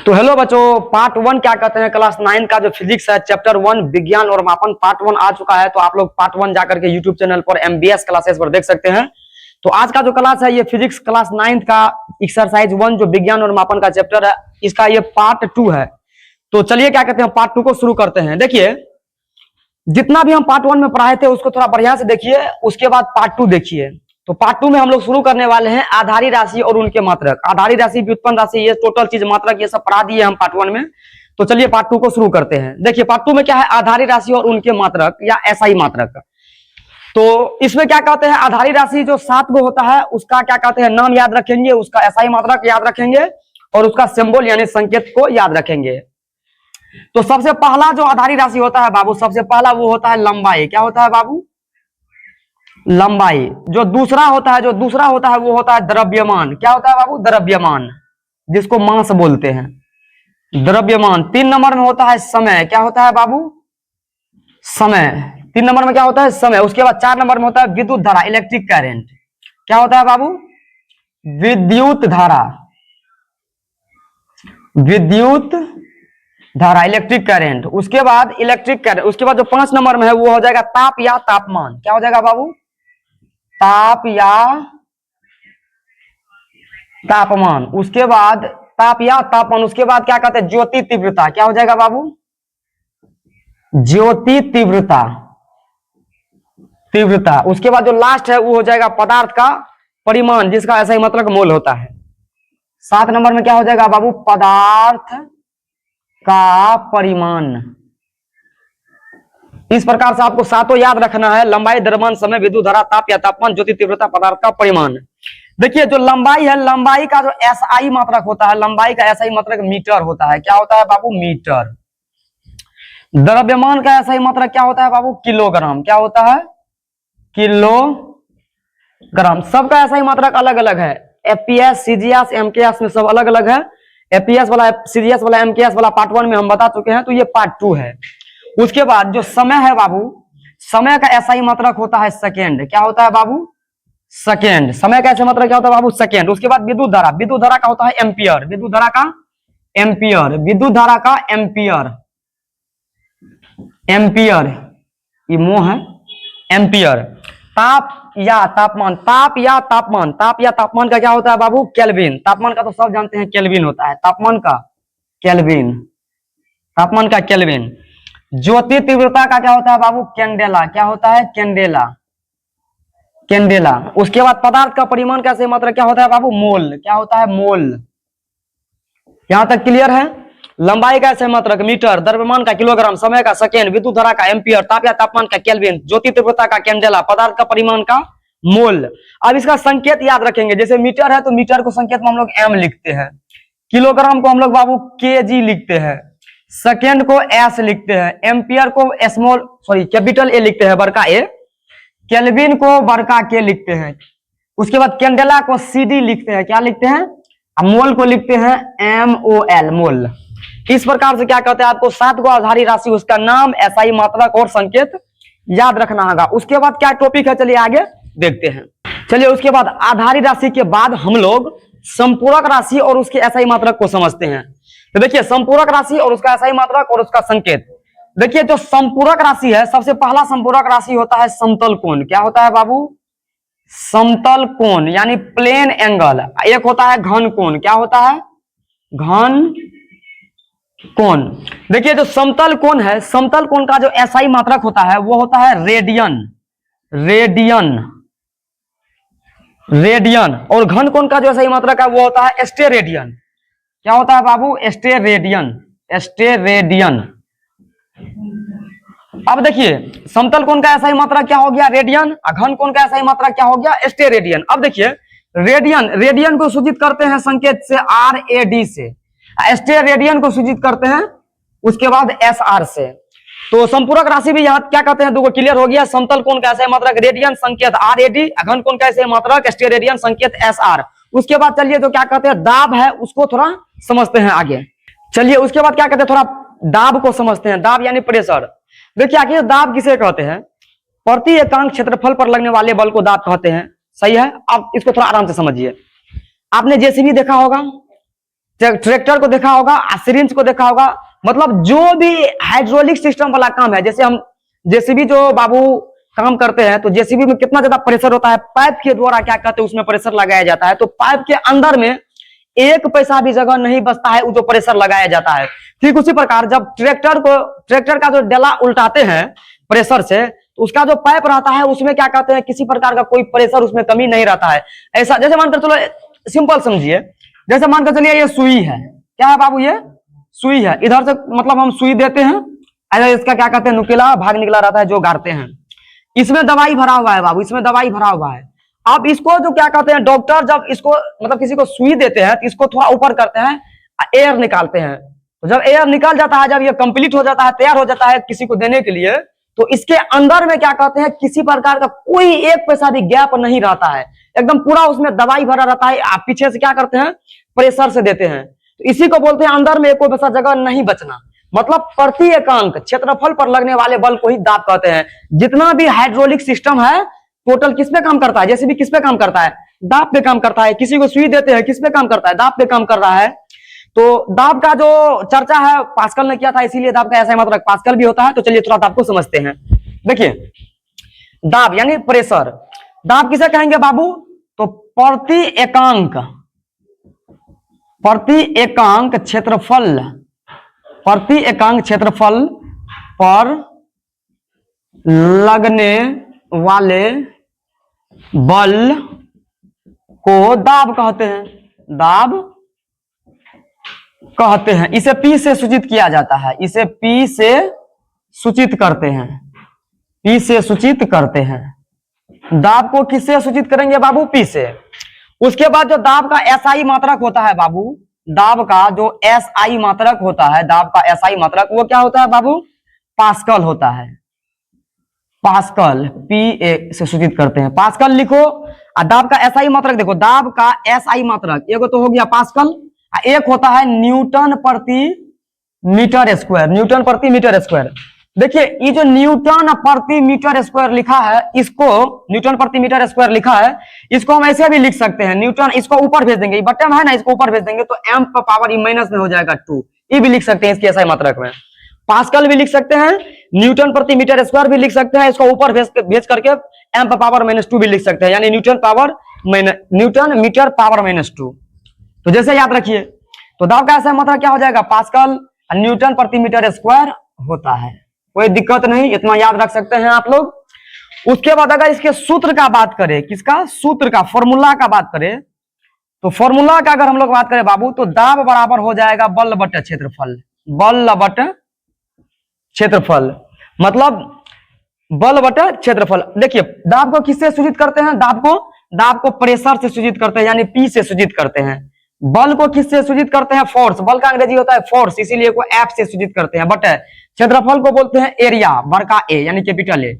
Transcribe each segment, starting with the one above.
तो हेलो बच्चों, पार्ट 1 क्या कहते हैं क्लास 9 का जो फिजिक्स है चैप्टर 1 विज्ञान और मापन पार्ट 1 आ चुका है। तो आप लोग पार्ट 1 जाकर के यूट्यूब चैनल पर MBS क्लासेस पर देख सकते हैं। तो आज का जो क्लास है ये फिजिक्स क्लास 9 का एक्सरसाइज 1 जो विज्ञान और मापन का चैप्टर है, इसका ये पार्ट 2 है। तो चलिए क्या कहते हैं पार्ट 2 को शुरू करते हैं। देखिए, जितना भी हम पार्ट 1 में पढ़ाए थे उसको थोड़ा बढ़िया से देखिए, उसके बाद पार्ट 2 देखिए। तो पार्ट 2 में हम लोग शुरू करने वाले हैं आधारी राशि और उनके मात्रक। आधारी राशि, व्युत्पन्न राशि, ये टोटल चीज मात्रक ये सब पढ़ा दिए हम पार्ट 1 में। तो चलिए पार्ट 2 को शुरू करते हैं। देखिए पार्ट 2 में क्या है, आधारी राशि और उनके मात्रक या SI मात्रक। तो इसमें क्या कहते हैं, आधारी राशि जो 7 गो होता है उसका क्या कहते हैं नाम याद रखेंगे, उसका SI मात्रक याद रखेंगे और उसका सिंबल यानी संकेत को याद रखेंगे। तो सबसे पहला जो आधारी राशि होता है बाबू, सबसे पहला वो होता है लंबाई। क्या होता है बाबू? लंबाई। जो दूसरा होता है वो होता है द्रव्यमान। क्या होता है बाबू? द्रव्यमान, जिसको मास बोलते हैं, द्रव्यमान। 3 नंबर में होता है समय। क्या होता है बाबू? समय। 3 नंबर में क्या होता है? समय। उसके बाद 4 नंबर में होता है विद्युत धारा, इलेक्ट्रिक करंट। क्या होता है बाबू? विद्युत धारा, विद्युत धारा, इलेक्ट्रिक करंट। उसके बाद इलेक्ट्रिक करंट। उसके बाद जो 5 नंबर में है वो हो जाएगा ताप या तापमान। क्या हो जाएगा बाबू? ताप या तापमान। उसके बाद ताप या तापमान। उसके बाद क्या कहते हैं? ज्योति तीव्रता। क्या हो जाएगा बाबू? ज्योति तीव्रता, तीव्रता। उसके बाद जो लास्ट है वो हो जाएगा पदार्थ का परिमाण, जिसका ऐसा ही मतलब मोल होता है। 7 नंबर में क्या हो जाएगा बाबू? पदार्थ का परिमाण। इस प्रकार से आपको सातों याद रखना है, लंबाई, द्रव्यमान, समय, विद्युत धारा, ताप या तापमान, ज्योति तीव्रता, पदार्थ का परिमाण। देखिए जो लंबाई है, लंबाई का जो SI मात्रक होता है, लंबाई का SI मात्रक मीटर होता है। क्या होता है बाबू? मीटर। द्रव्यमान का SI मात्रक क्या होता है बाबू? किलोग्राम। क्या होता है? किलोग्राम। सबका SI मात्रक अलग अलग है। FPS, CGS, MKS में सब अलग अलग है। FPS वाला, CGS वाला, MKS वाला पार्ट 1 में हम बता चुके हैं, तो ये पार्ट 2 है। उसके बाद जो समय है बाबू, समय का SI मात्रक होता है सेकेंड। क्या होता है बाबू? सेकेंड। समय का SI मात्रक क्या होता है बाबू? सेकेंड। उसके बाद विद्युत धारा, विद्युत धारा का होता है एम्पियर। विद्युत धारा का एम्पियर, विद्युत धारा का एम्पियर, एम्पियर, ये मोह है, एम्पियर। ताप या तापमान, ताप या तापमान, ताप या तापमान का क्या होता है बाबू? केल्विन। तापमान का तो सब जानते हैं केल्विन होता है, तापमान का केल्विन, तापमान का केल्विन। ज्योति तीव्रता का क्या होता है बाबू? कैंडेला। क्या होता है? Candela, candela. उसके बाद पदार्थ का परिमाण का SI मात्रक क्या होता है बाबू? मोल। क्या होता है? मोल। यहां तक क्लियर है? लंबाई का SI मात्रक मीटर, द्रव्यमान का किलोग्राम, समय का सेकेंड, विद्युत धारा का एम्पियर, ताप या तापमान का केल्विन, ज्योति तीव्रता का कैंडेला, पदार्थ का परिमाण का मोल। अब इसका संकेत याद रखेंगे। जैसे मीटर है तो मीटर को संकेत में हम लोग M लिखते हैं, किलोग्राम को हम लोग बाबू KG लिखते हैं, सेकेंड को S लिखते हैं, एम्पियर को कैपिटल A लिखते हैं, बड़का A, केल्विन को बड़का K लिखते हैं। उसके बाद कैंडेला को CD लिखते हैं। क्या लिखते हैं? मोल को लिखते हैं MOL, मोल। इस प्रकार से क्या कहते हैं, आपको 7 गो आधारी राशि, उसका नाम, SI मात्रक और संकेत याद रखना होगा। उसके बाद क्या टॉपिक है, चलिए आगे देखते हैं। चलिए उसके बाद आधारी राशि के बाद हम लोग संपूरक राशि और उसके SI मात्रक को समझते हैं। तो देखिए संपूरक राशि और उसका SI मात्रक और उसका संकेत। देखिए जो संपूरक राशि है, सबसे पहला संपूरक राशि होता है समतल कोण। क्या होता है बाबू? समतल कोण यानी प्लेन एंगल। एक होता है घन कोण। क्या होता है? घन कोण। देखिए जो समतल कोण है, समतल कोण का जो SI मात्रक होता है वो होता है रेडियन, रेडियन, रेडियन। और घन कोण का जो SI मात्रक है वो होता है स्टेरेडियन। क्या होता है बाबू? Steradian, steradian. अब देखिए समतल कोण का SI मात्रक क्या हो गया? रेडियन। घन कोण का SI मात्रक क्या हो गया? स्टेरेडियन। अब देखिए रेडियन, रेडियन को सूचित करते हैं संकेत से RAD से, स्टेरेडियन को सूचित करते हैं उसके बाद SR से। तो संपूरक राशि भी यहाँ क्या कहते हैं, दो क्लियर हो गया। समतल कोण का SI मात्रक रेडियन, संकेत RAD, घन कोण का SI मात्रक स्टेरेडियन, संकेत SR। उसके बाद चलिए जो क्या कहते हैं दाब है उसको थोड़ा समझते हैं आगे। चलिए उसके बाद क्या कहते हैं, थोड़ा दाब को समझते हैं। दाब यानी प्रेशर। देखिए आखिर दाब किसे कहते हैं? प्रति एकांक क्षेत्रफल पर लगने वाले बल को दाब कहते हैं। सही है? अब इसको थोड़ा आराम से समझिए। आपने JCB देखा होगा, ट्रैक्टर को देखा होगा, सिरिंज को देखा होगा। मतलब जो भी हाइड्रोलिक सिस्टम वाला काम है, जैसे हम जेसीबी जो बाबू काम करते हैं, तो जेसीबी में कितना ज्यादा प्रेशर होता है, पाइप के द्वारा क्या कहते हैं उसमें प्रेशर लगाया जाता है। तो पाइप के अंदर में एक पैसा भी जगह नहीं बचता है, वो जो प्रेशर लगाया जाता है। ठीक उसी प्रकार जब ट्रैक्टर का जो डेला उल्टाते हैं प्रेशर से, तो उसका जो पाइप रहता है उसमें क्या कहते हैं, किसी प्रकार का कोई प्रेशर उसमें कमी नहीं रहता है। ऐसा जैसे मानकर चलो, सिंपल समझिए, जैसे मानकर चलिए ये सुई है, क्या है बाबू, ये सुई है। इधर से मतलब हम सुई देते हैं, ऐसा इसका क्या कहते हैं नुकीला भाग निकला रहता है जो गाड़ते हैं। इसमें दवाई भरा हुआ है बाबू, इसमें दवाई भरा हुआ है। अब इसको जो क्या कहते हैं डॉक्टर, जब इसको मतलब किसी को सुई देते हैं तो इसको थोड़ा ऊपर करते हैं, एयर निकालते हैं। तो जब एयर निकल जाता है, जब ये कंप्लीट हो जाता है, तैयार हो जाता है किसी को देने के लिए, तो इसके अंदर में क्या कहते हैं किसी प्रकार का कोई एक पैसा भी गैप नहीं रहता है, एकदम पूरा उसमें दवाई भरा रहता है। आप पीछे से क्या करते हैं, प्रेशर से देते हैं। तो इसी को बोलते हैं अंदर में कोई पैसा जगह नहीं बचना। मतलब प्रति एकांक क्षेत्रफल पर लगने वाले बल को ही दाब कहते हैं। जितना भी हाइड्रोलिक सिस्टम है टोटल किस पे काम करता है, जैसे भी किस पे काम करता है, दाब पे काम करता है। किसी को सुई देते हैं, किस पे काम करता है, दाब पे काम कर रहा है। तो दाब का जो चर्चा है पास्कल ने किया था, इसीलिए दाब का ऐसा मतलब पास्कल भी होता है। तो चलिए थोड़ा दाब को समझते हैं। देखिए दाब यानी प्रेशर, दाब किसे कहेंगे बाबू, तो प्रति एकांक क्षेत्रफल पर लगने वाले बल को दाब कहते हैं, दाब कहते हैं। इसे P से सूचित किया जाता है, इसे P से सूचित करते हैं, P से सूचित करते हैं। दाब को किससे सूचित करेंगे बाबू, P से। उसके बाद जो दाब का SI मात्रक होता है बाबू, दाब का जो SI मात्रक होता है, दाब का SI मात्रक वो क्या होता है बाबू, पास्कल होता है। पास्कल PA से सूचित करते हैं, पास्कल लिखो। और दाब का SI मात्रक देखो, दाब का SI मात्रक एक तो हो गया पास्कल, एक होता है न्यूटन प्रति मीटर स्क्वायर, न्यूटन प्रति मीटर स्क्वायर। देखिए ये जो न्यूटन प्रति मीटर स्क्वायर लिखा है, इसको न्यूटन प्रति मीटर स्क्वायर लिखा है, इसको हम ऐसे भी लिख सकते हैं न्यूटन, इसको ऊपर भेज देंगे, बटन है ना, इसको ऊपर भेज देंगे तो m पर पावर ई माइनस में हो जाएगा 2। ये भी लिख सकते हैं इसके SI मात्रक में। पास्कल भी लिख सकते हैं, न्यूटन प्रति मीटर स्क्वायर भी लिख सकते हैं, इसको ऊपर भेज करके m पर पावर -2 भी लिख सकते हैं, यानी न्यूटन मीटर पावर -2। तो जैसे याद रखिए, तो दाब का SI मात्रक क्या हो जाएगा, पास्कल न्यूटन प्रति मीटर स्क्वायर होता है। कोई दिक्कत नहीं, इतना याद रख सकते हैं आप लोग। उसके बाद अगर इसके सूत्र का बात करें, किसका सूत्र का, फॉर्मूला का बात करें, तो फॉर्मूला का अगर हम लोग बात करें बाबू, तो दाब बराबर हो जाएगा बल बटे क्षेत्रफल, बल बटे क्षेत्रफल, मतलब बल बटे क्षेत्रफल। देखिए दाब को किससे सूचित करते हैं, दाब को प्रेशर से सूचित करते हैं, यानी P से सूचित करते हैं। बल को किससे सूचित करते हैं, फोर्स, बल का अंग्रेजी होता है फोर्स, इसीलिए को F से सूचित करते हैं। बटे क्षेत्रफल को बोलते हैं एरिया, बड़का ए यानी कैपिटल ए।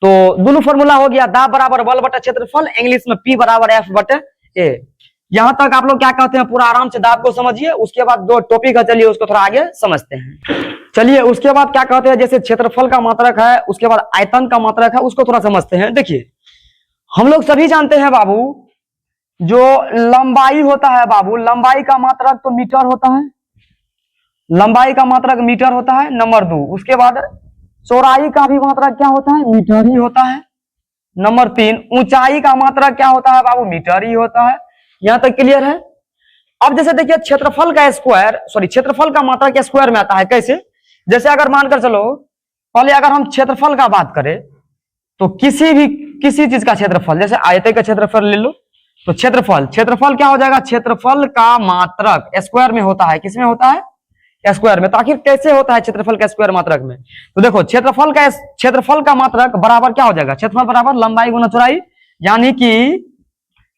तो दोनों फॉर्मूला हो गया, दाब बराबर बल बटे क्षेत्रफल, इंग्लिश में P बराबर F बटे ए। यहां तक आप लोग क्या कहते हैं, पूरा आराम से दाब को समझिए। उसके बाद जो टॉपिक है चलिए उसको थोड़ा आगे समझते हैं। चलिए उसके बाद क्या कहते हैं, जैसे क्षेत्रफल का मात्रक है, उसके बाद आयतन का मात्रक है, उसको थोड़ा समझते हैं। देखिए हम लोग सभी जानते हैं बाबू, जो लंबाई होता है बाबू, लंबाई का मात्रक तो मीटर होता है, लंबाई का मात्रक मीटर होता है, नंबर 2। उसके बाद चौड़ाई का भी मात्रक क्या होता है, मीटर ही होता है, नंबर 3। ऊंचाई का मात्रक क्या होता है बाबू, मीटर ही होता है। यहां तक क्लियर है। अब जैसे देखिए क्षेत्रफल का स्क्वायर, सॉरी क्षेत्रफल का मात्रक स्क्वायर में आता है। कैसे, जैसे अगर मानकर चलो, पहले अगर हम क्षेत्रफल का बात करें, तो किसी चीज का क्षेत्रफल, जैसे आयत का क्षेत्रफल ले लो, तो क्षेत्रफल क्या हो जाएगा, क्षेत्रफल का मात्रक स्क्वायर में होता है। किसमें होता है, स्क्वायर में। तो आखिर कैसे होता है क्षेत्रफल का स्क्वायर मात्रक में, तो देखो क्षेत्रफल का मात्रक बराबर क्या हो जाएगा, क्षेत्रफल बराबर लंबाई गुना चौड़ाई, यानी कि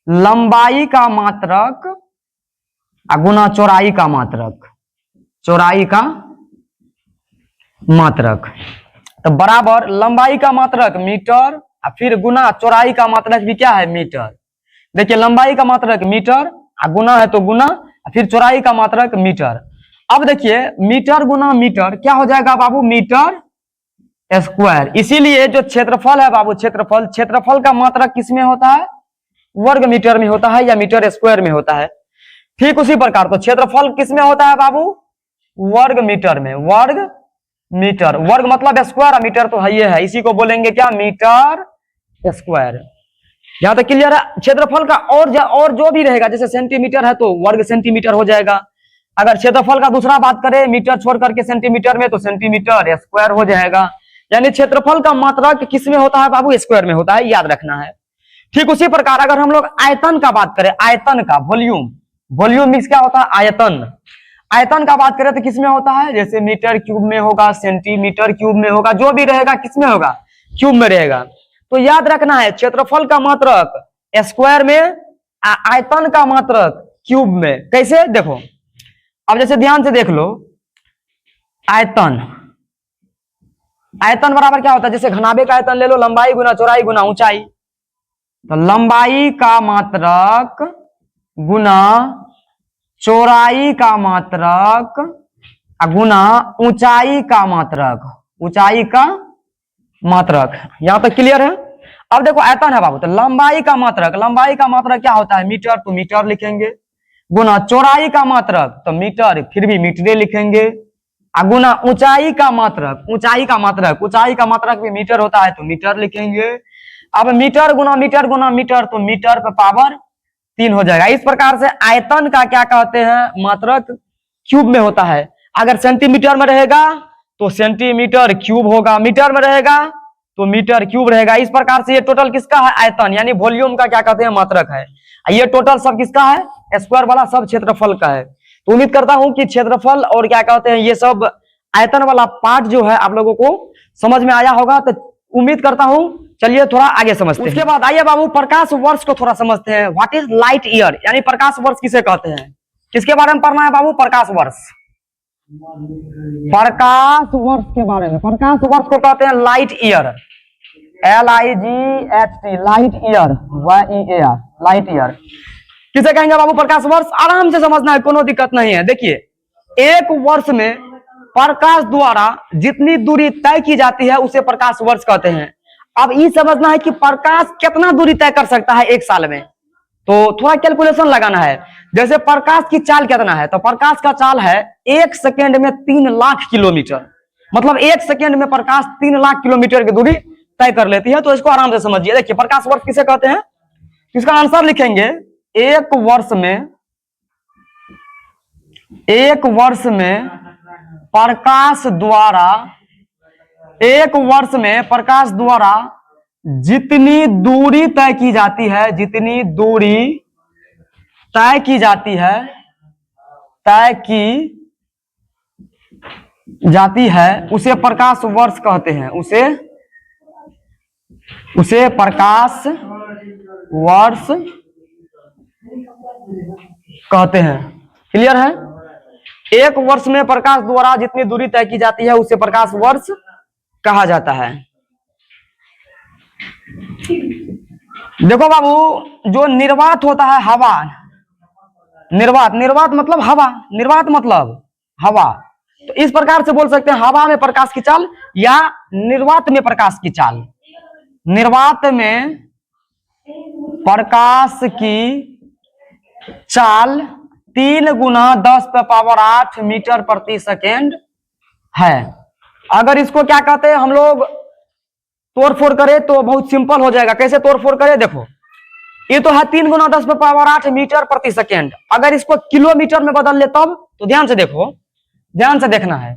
लंबाई का मात्रक गुना चौड़ाई का मात्रक, चौड़ाई का मात्रक। तो बराबर लंबाई का मात्रक मीटर, फिर गुना चौड़ाई का मात्रक भी क्या है, मीटर। देखिए लंबाई का मात्रक मीटर, गुना है तो गुना, फिर चौड़ाई का मात्रक मीटर। अब देखिए मीटर गुना मीटर क्या हो जाएगा बाबू, मीटर स्क्वायर। इसीलिए जो क्षेत्रफल है बाबू, क्षेत्रफल का मात्रक किसमें होता है, वर्ग मीटर में होता है या मीटर स्क्वायर में होता है। ठीक उसी प्रकार तो क्षेत्रफल किसमें होता है बाबू? वर्ग मीटर में। वर्ग मीटर, वर्ग मतलब स्क्वायर, मीटर तो है, ये है, इसी को बोलेंगे क्या? Metre square. यहां तक क्लियर है? क्षेत्रफल का और जो भी रहेगा, जैसे सेंटीमीटर है तो वर्ग सेंटीमीटर हो जाएगा। अगर क्षेत्रफल का दूसरा बात करें मीटर छोड़ करके सेंटीमीटर में, तो सेंटीमीटर स्क्वायर हो जाएगा। यानी क्षेत्रफल का मात्रक किसमें होता है बाबू? स्क्वायर में होता है, याद रखना है। ठीक उसी प्रकार अगर हम लोग आयतन का बात करें, आयतन का वॉल्यूम, वॉल्यूम मीन्स क्या होता है? आयतन। आयतन का बात करें तो किसमें होता है? जैसे मीटर क्यूब में होगा, सेंटीमीटर क्यूब में होगा, जो भी रहेगा किसमें होगा? क्यूब में रहेगा। तो याद रखना है क्षेत्रफल का मात्रक स्क्वायर में, आयतन का मात्रक क्यूब में। कैसे? देखो अब जैसे ध्यान से देख लो, आयतन, आयतन बराबर क्या होता है? जैसे घनाभे का आयतन ले लो, लंबाई गुना चौड़ाई गुना ऊंचाई। तो लंबाई का मात्रक गुना चौड़ाई का मात्रक गुना ऊंचाई का मात्रक, ऊंचाई का मात्रक। यहां तक क्लियर है? अब देखो आयतन है बाबू, तो लंबाई का मात्रक, लंबाई का मात्रक क्या होता है? मीटर, तो मीटर लिखेंगे। गुना चौड़ाई का मात्रक, तो मीटर, फिर भी मीटरे लिखेंगे। गुना ऊंचाई का मात्रक, ऊंचाई का मात्रक, ऊंचाई का मात्रक भी मीटर होता है, तो मीटर लिखेंगे। अब मीटर गुना मीटर गुना मीटर, तो मीटर पे पावर 3 हो जाएगा। इस प्रकार से आयतन का क्या कहते हैं? मात्रक क्यूब में होता है। अगर सेंटीमीटर में रहेगा तो सेंटीमीटर क्यूब होगा, मीटर में रहेगा तो मीटर क्यूब रहेगा। इस प्रकार से ये टोटल किसका है? आयतन, यानी वॉल्यूम का क्या कहते हैं? मात्रक है। ये टोटल सब किसका है? स्क्वायर वाला सब क्षेत्रफल का है। तो उम्मीद करता हूं कि क्षेत्रफल और क्या कहते हैं ये सब आयतन वाला पार्ट जो है आप लोगों को समझ में आया होगा। तो उम्मीद करता हूं, चलिए थोड़ा आगे समझते हैं। उसके बाद आइए बाबू प्रकाश वर्ष को थोड़ा समझते हैं। व्हाट इज लाइट ईयर, यानी प्रकाश वर्ष किसे कहते हैं? किसके बारे में पढ़ना है बाबू? प्रकाश वर्ष। प्रकाश वर्ष के बारे में, प्रकाश वर्ष को कहते हैं light year, LIGHT, light year, YEAR, light year. किसे कहेंगे बाबू? प्रकाश वर्ष। आराम से समझना है, कोनो दिक्कत नहीं है। देखिए एक वर्ष में प्रकाश द्वारा जितनी दूरी तय की जाती है उसे प्रकाश वर्ष कहते हैं। अब ये समझना है कि प्रकाश कितना दूरी तय कर सकता है एक साल में, तो थोड़ा कैलकुलेशन लगाना है। जैसे प्रकाश की चाल कितना है, तो प्रकाश का चाल है 1 सेकेंड में 3 लाख किलोमीटर, मतलब 1 सेकेंड में प्रकाश 3 लाख किलोमीटर की दूरी तय कर लेती है। तो इसको आराम से समझिए। देखिए प्रकाश वर्ष किसे कहते हैं, इसका आंसर लिखेंगे एक वर्ष में प्रकाश द्वारा, एक वर्ष में प्रकाश द्वारा जितनी दूरी तय की जाती है, जितनी दूरी तय की जाती है, तय की जाती है उसे प्रकाश वर्ष कहते हैं, उसे प्रकाश वर्ष कहते हैं। क्लियर है? एक वर्ष में प्रकाश द्वारा जितनी दूरी तय की जाती है उसे प्रकाश वर्ष कहा जाता है। देखो बाबू, जो निर्वात होता है हवा, निर्वात मतलब हवा, निर्वात मतलब हवा, तो इस प्रकार से बोल सकते हैं हवा में प्रकाश की चाल या निर्वात में प्रकाश की चाल। निर्वात में प्रकाश की चाल 3 गुना 10⁸ मीटर प्रति सेकेंड है। अगर इसको क्या कहते हैं हम लोग तोड़ फोड़ करें तो बहुत सिंपल हो जाएगा। कैसे तोड़ फोड़ करें? देखो ये तो है 3 गुना 10⁸ मीटर प्रति सेकेंड। अगर इसको किलोमीटर में बदल ले तब, तो ध्यान से देखो, ध्यान से देखना है,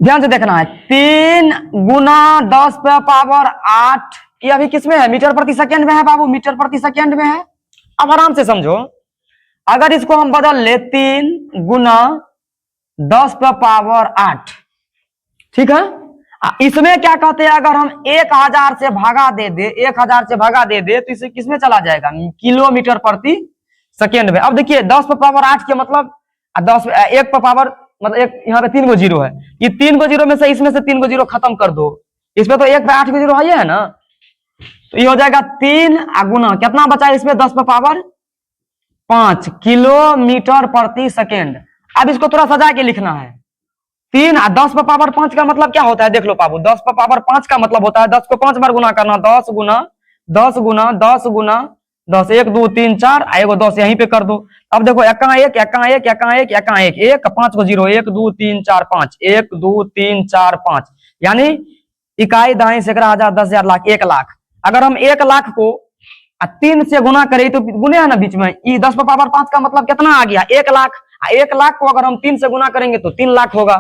ध्यान से देखना है। 3 गुना 10⁸, ये अभी किसमें है? मीटर प्रति सेकेंड में है बाबू, मीटर प्रति सेकेंड में है। अब आराम से समझो, अगर इसको हम बदल ले 3 गुना 10⁸, ठीक है? इसमें क्या कहते हैं, अगर हम 1000 से भागा दे दे, 1000 से भागा दे दे तो इसे किसमें चला जाएगा? किलोमीटर प्रति सेकेंड में। अब देखिए 10⁸ के मतलब 10 1 पर पावर मतलब एक, यहाँ पे 3 गो जीरो है, ये 3 गो जीरो में से इसमें से 3 गो जीरो खत्म कर दो, इसमें तो 1 पे 8 गो जीरो है ना, तो ये हो जाएगा 3 गुना कितना बचा इसमें? 10⁵ किलोमीटर प्रति सेकेंड। अब इसको थोड़ा सजा के लिखना है। 3 और 10⁵ का मतलब क्या होता है? देख लो बाबू, 10⁵ का मतलब होता है 10 को 5 बार गुना करना, 10 गुना 10 गुना 10 गुना 10 1 2 3 4 एगो 10 यहीं पे कर दो। अब देखो एका एक एका एक एका एक एका एक एक 5 को 0 1 2 3 4 5 1 2 3 4 5 यानी इकाई दहाई सैकड़ा हजार 10,000 लाख 1 लाख। अगर हम 1 लाख को 3 से गुना करें तो गुने है ना बीच में, ये 10 पर पावर 5 का मतलब कितना आ गया 1 लाख। 1 लाख को अगर हम 3 से गुना करेंगे तो 3 लाख होगा।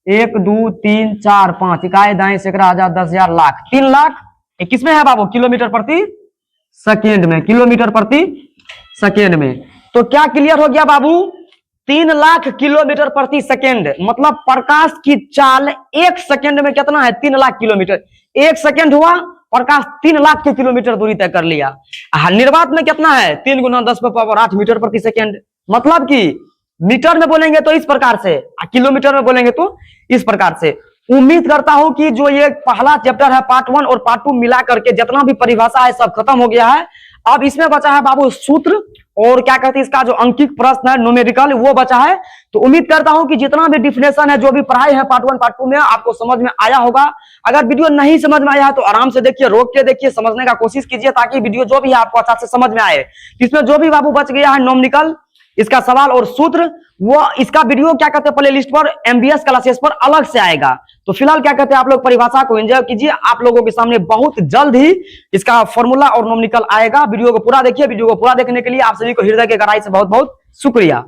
1 2 3 4 5 इकाई दाएं सैकड़ा हजार 10,000 लाख 3 लाख। किसमें है बाबू? किलोमीटर प्रति सेकेंड में, किलोमीटर प्रति सेकेंड में। तो क्या क्लियर हो गया बाबू? 3 लाख किलोमीटर प्रति सेकेंड मतलब प्रकाश की चाल 1 सेकेंड में कितना है? 3 लाख किलोमीटर। 1 सेकेंड हुआ, प्रकाश 3 लाख के किलोमीटर दूरी तय कर लिया। निर्वात में कितना है? 3 गुना 10 पर पावर 8 मीटर प्रति सेकेंड। मतलब कि मीटर में बोलेंगे तो इस प्रकार से, किलोमीटर में बोलेंगे तो इस प्रकार से। उम्मीद करता हूं कि जो ये पहला चैप्टर है पार्ट 1 और पार्ट 2 मिला करके जितना भी परिभाषा है सब खत्म हो गया है। अब इसमें बचा है बाबू सूत्र और क्या कहते हैं इसका जो अंकित प्रश्न है न्यूमेरिकल वो बचा है। तो उम्मीद करता हूं कि जितना भी डिफिनेशन है जो भी पढ़ाई है पार्ट 1 पार्ट 2 में आपको समझ में आया होगा। अगर वीडियो नहीं समझ में आया है तो आराम से देखिए, रोक के देखिए, समझने का कोशिश कीजिए ताकि वीडियो जो भी है आपको अच्छा से समझ में आए। इसमें जो भी बाबू बच गया है न्यूमेरिकल इसका सवाल और सूत्र वो इसका वीडियो क्या कहते हैं प्ले लिस्ट पर एमबीएस क्लासेस पर अलग से आएगा। तो फिलहाल क्या कहते हैं आप लोग परिभाषा को एंजॉय कीजिए। आप लोगों के सामने बहुत जल्द ही इसका फॉर्मूला और न्यूमेरिकल आएगा। वीडियो को पूरा देखिए। वीडियो को पूरा देखने के लिए आप सभी को हृदय के गहराई से बहुत बहुत शुक्रिया।